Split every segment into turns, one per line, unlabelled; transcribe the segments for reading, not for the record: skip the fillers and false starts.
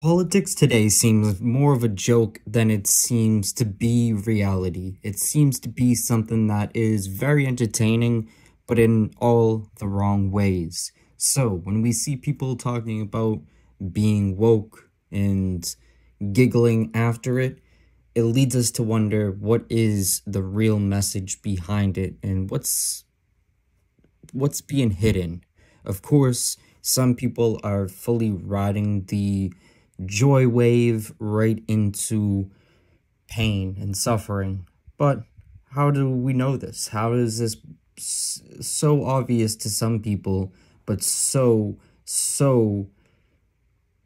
Politics today seems more of a joke than it seems to be reality. It seems to be something that is very entertaining, but in all the wrong ways. So, when we see people talking about being woke and giggling after it, it leads us to wonder what is the real message behind it and what's being hidden. Of course, some people are fully riding the joy wave right into pain and suffering. But how do we know this? How is this so obvious to some people, but so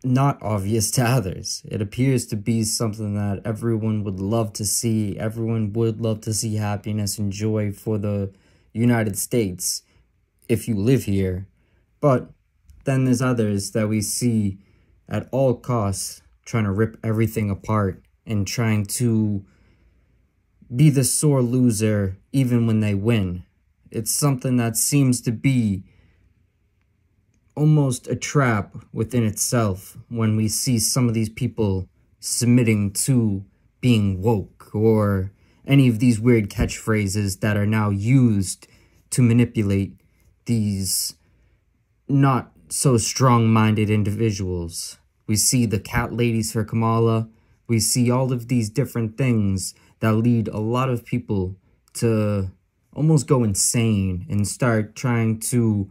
not obvious to others? It appears to be something that everyone would love to see. Everyone would love to see happiness and joy for the United States if you live here. But then there's others that we see at all costs trying to rip everything apart and trying to be the sore loser even when they win. It's something that seems to be almost a trap within itself when we see some of these people submitting to being woke or any of these weird catchphrases that are now used to manipulate these not so strong-minded individuals. We see the cat ladies for Kamala. We see all of these different things that lead a lot of people to almost go insane and start trying to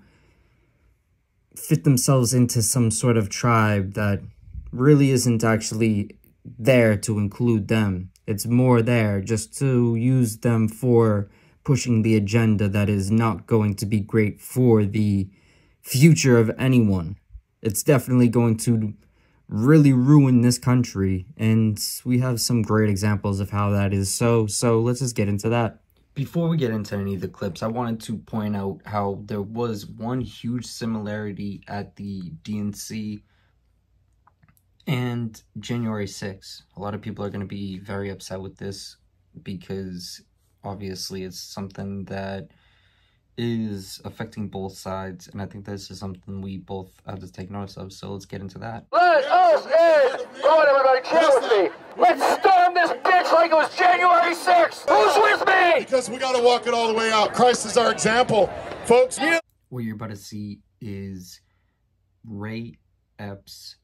fit themselves into some sort of tribe that really isn't actually there to include them. It's more there just to use them for pushing the agenda that is not going to be great for the future of anyone. It's definitely going to really ruin this country, and we have some great examples of how that is so let's just get into that. Before we get into any of the clips, I wanted to point out how there was one huge similarity at the DNC and January 6th. A lot of people are going to be very upset with this because obviously it's something that is affecting both sides, and I think this is something we both have to take notice of, so let's get into that.
Let us in! Go on, everybody, cheer with me! Let's storm this bitch like it was January 6th! Who's with me?
Because we got to walk it all the way out. Christ is our example, folks.
What you're about to see is Ray Epps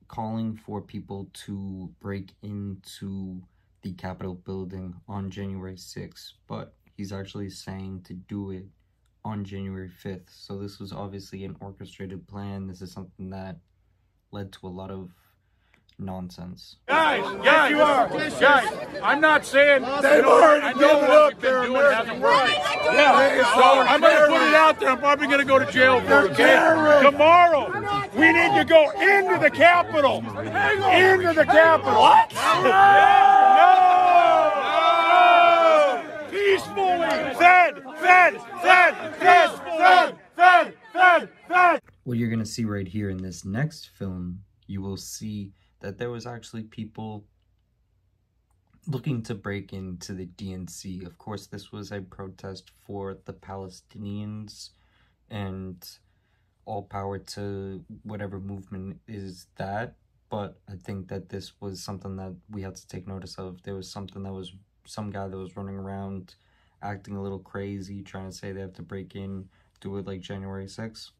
calling for people to break into the Capitol building on January 6th, but he's actually saying to do it on January 5th. So this was obviously an orchestrated plan. This is something that led to a lot of nonsense.
Guys, yes, you are. Guys, I'm not saying
They've already given up their
American rights. Yeah, so I'm going to put it out there. I'm probably going to go to jail for it. Tomorrow, we need to go into the Capitol. Into the Capitol. What? No! Peacefully. Fed.
What you're going to see right here in this next film, you will see that there was actually people looking to break into the DNC. Of course, this was a protest for the Palestinians, and all power to whatever movement is that. But I think that this was something that we had to take notice of. There was some guy that was running around acting a little crazy, trying to say they have to break in, do it like January 6th.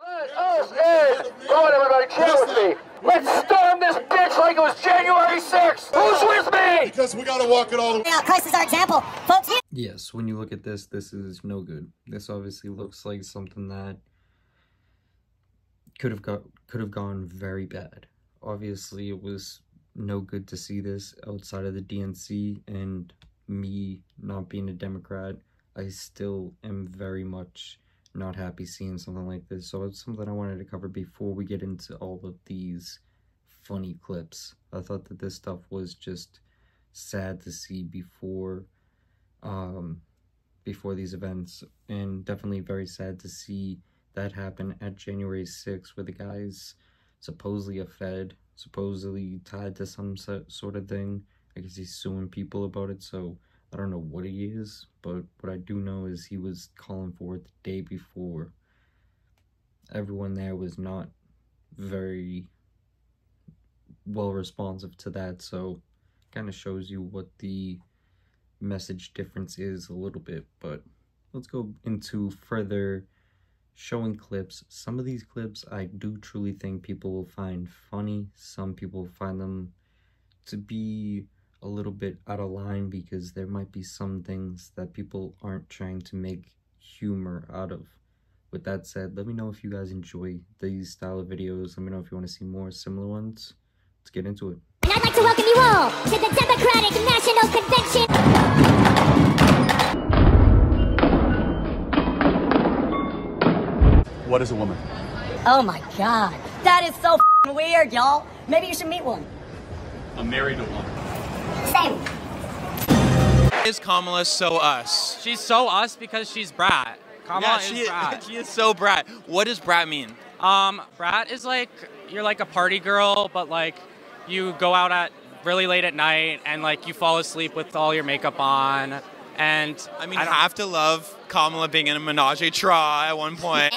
Let us in! Go on, everybody, cheer with me! Let's storm this bitch like it was January 6th! Who's with me?
Because we got to walk it all the way
out. Christ is our example, folks.
Yes, when you look at this, this is no good. This obviously looks like something that could have gone very bad. Obviously, it was no good to see this outside of the DNC, and me not being a Democrat, I still am very much not happy seeing something like this. So it's something I wanted to cover before we get into all of these funny clips. I thought that this stuff was just sad to see before these events, and definitely very sad to see that happen at January 6th, where the guy's supposedly a Fed, supposedly tied to some sort of thing. I guess he's suing people about it, so I don't know what he is, but what I do know is he was calling for it the day before. Everyone there was not very well responsive to that, so kind of shows you what the message difference is a little bit. But let's go into further showing clips. Some of these clips I do truly think people will find funny. Some people find them to be a little bit out of line because there might be some things that people aren't trying to make humor out of. With that said, let me know if you guys enjoy these style of videos. Let me know if you want to see more similar ones. Let's get into it.
And I'd like to welcome you all to the Democratic National Convention.
What is a woman?
Oh my God, that is so weird, y'all. Maybe you should meet one.
I'm married to one.
Same.
Is Kamala so us?
She's so us because she's brat. Kamala is brat.
She is so brat. What does brat mean?
Brat is like, you're like a party girl, but like you go out at really late at night and like you fall asleep with all your makeup on. And
I mean, I have to love Kamala being in a menage a trois at one point.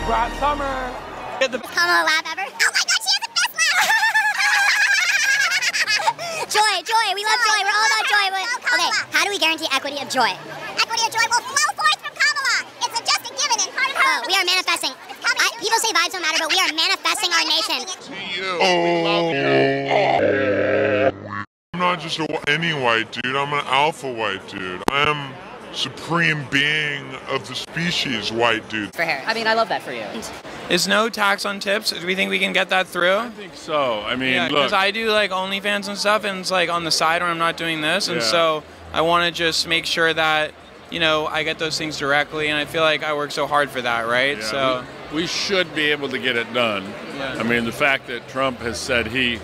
Brat summer.
Kamala laugh ever? Oh my God, she has the best laugh! Joy, we love joy. We're all about joy. Okay, how do we guarantee equity of joy? Equity of joy will flow forth from Kamala. It's a just a given and part of her. We are manifesting. People say vibes don't matter, but we are manifesting our nation.
I'm not just any white dude, I'm an alpha white dude. I am supreme being of the species white dude.
For her. I mean, I love that for you.
Is no tax on tips? Do we think we can get that through?
I think so. I mean,
Yeah,
look.
because I do like OnlyFans and stuff, and it's like on the side when I'm not doing this, and so I want to just make sure that, you know, I get those things directly, and I feel like I work so hard for that, right?
Yeah,
so
we should be able to get it done.
Yeah.
I mean, the fact that Trump has said he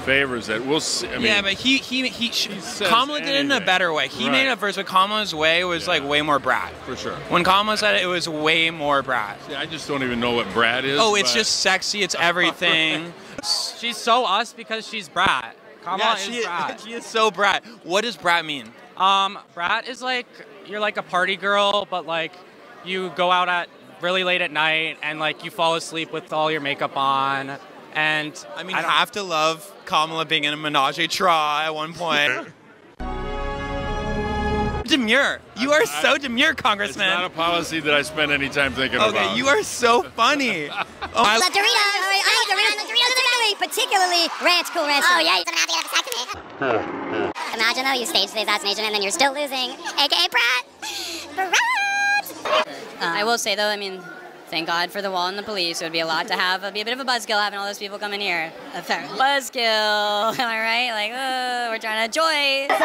favors it, we'll see. I mean,
yeah, but Kamala did it in a better way. He made it at first, but Kamala's way was like way more brat.
For sure.
When Kamala said it, it was way more brat.
See, I just don't even know what brat is.
Oh, it's just sexy. It's everything.
She's so us because she's brat. Kamala is brat.
She is so brat. What does brat mean?
Brat is like, you're like a party girl, but like you go out at really late at night and like you fall asleep with all your makeup on. And
I mean, I have to love Kamala being in a menage a trois at one point. Demure. You are so demure, Congressman.
It's not a policy that I spend any time thinking about.
Okay, you are so funny.
I love Doritos. Doritos, particularly ranch, Cool Ranch. Oh yeah, you're gonna have to get a vasectomy. Imagine though, you stage the assassination and then you're still losing, aka Brat.
I will say though, I mean, thank God for the wall and the police. It would be a lot to have. It'd be a bit of a buzzkill having all those people come in here. Buzzkill, am I right? Like, we're trying to enjoy.
Let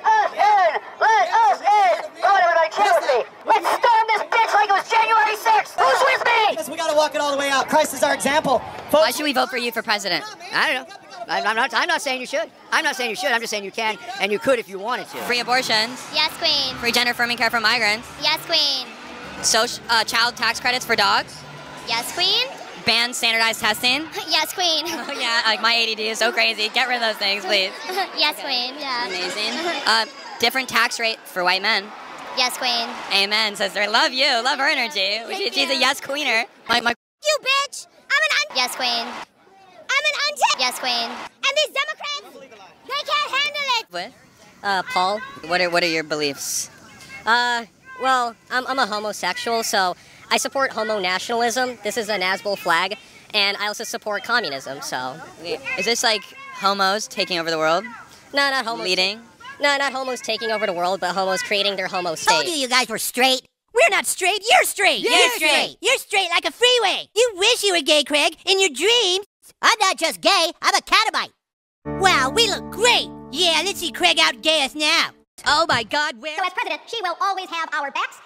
us in! Let us in! Come on, everybody, cheer with me! Let's storm this bitch like it was January 6th! Who's with me?
Yes, we gotta walk it all the way out. Christ is our example.
Why should we vote for you for president?
I don't know. I'm not saying you should. I'm not saying you should. I'm just saying you can, and you could if you wanted to.
Free abortions.
Yes, Queen.
Free gender-affirming care for migrants.
Yes, Queen.
Child tax credits for dogs.
Yes, Queen.
Ban standardized testing.
Yes, Queen.
Oh, yeah, like my ADD is so crazy. Get rid of those things, please.
Yes, Queen. Yeah.
Amazing. Different tax rate for white men.
Yes, Queen.
Amen, sister. Love you. Love her energy. She's a yes queener.
You bitch! Yes, Queen. I'm an untip. Yes, Queen. And these Democrats, they can't handle it.
What? Paul, what are your beliefs?
Well, I'm a homosexual, so I support homo nationalism. This is a Nazgul flag, and I also support communism. So,
is this like homos taking over the world?
No, not homos.
Leading?
No, not homos taking over the world, but homos creating their homo state.
Told you guys were straight. We're not straight. You're straight. You're straight. You're straight like a freeway. You wish you were gay, Craig. In your dreams. I'm not just gay. I'm a catabite. Wow, we look great. Yeah, let's see Craig out-gay us now. Oh my God, where?
So as president, she will always have our backs.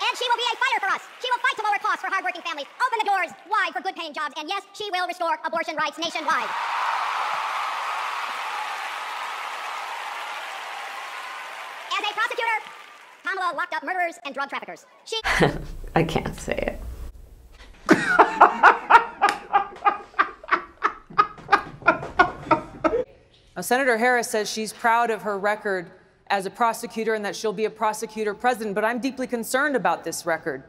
And she will be a fighter for us. She will fight to lower costs for hardworking families, open the doors wide for good-paying jobs, and yes, she will restore abortion rights nationwide. As a prosecutor, Kamala locked up murderers and drug traffickers. She...
I can't say it.
Now, Senator Harris says she's proud of her record as a prosecutor and that she'll be a prosecutor president, but I'm deeply concerned about this record.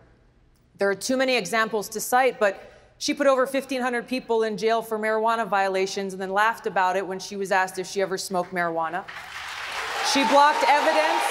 There are too many examples to cite, but she put over 1,500 people in jail for marijuana violations and then laughed about it when she was asked if she ever smoked marijuana. She blocked evidence.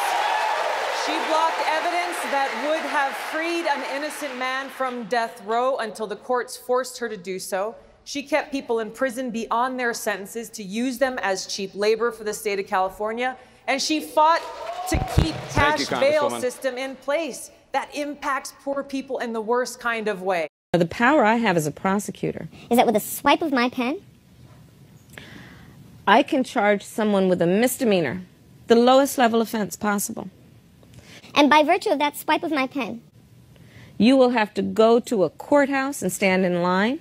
She blocked evidence that would have freed an innocent man from death row until the courts forced her to do so. She kept people in prison beyond their sentences to use them as cheap labor for the state of California. And she fought to keep cash bail system in place that impacts poor people in the worst kind of way.
The power I have as a prosecutor
is that with a swipe of my pen,
I can charge someone with a misdemeanor, the lowest level offense possible.
And by virtue of that swipe of my pen,
you will have to go to a courthouse and stand in line.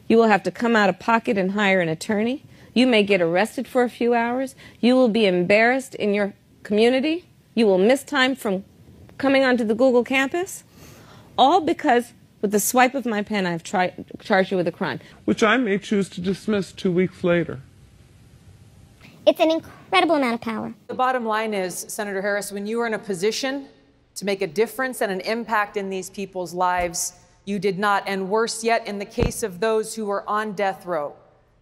You will have to come out of pocket and hire an attorney. You may get arrested for a few hours. You will be embarrassed in your community. You will miss time from coming onto the Google campus. All because with the swipe of my pen, I've charged you with a crime.
Which I may choose to dismiss 2 weeks later.
It's an incredible amount of power.
The bottom line is, Senator Harris, when you are in a position to make a difference and an impact in these people's lives, you did not. And worse yet, in the case of those who were on death row,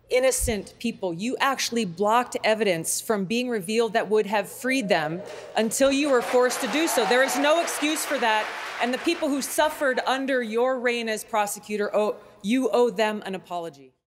innocent people, you actually blocked evidence from being revealed that would have freed them until you were forced to do so. There is no excuse for that. And the people who suffered under your reign as prosecutor, you owe them an apology.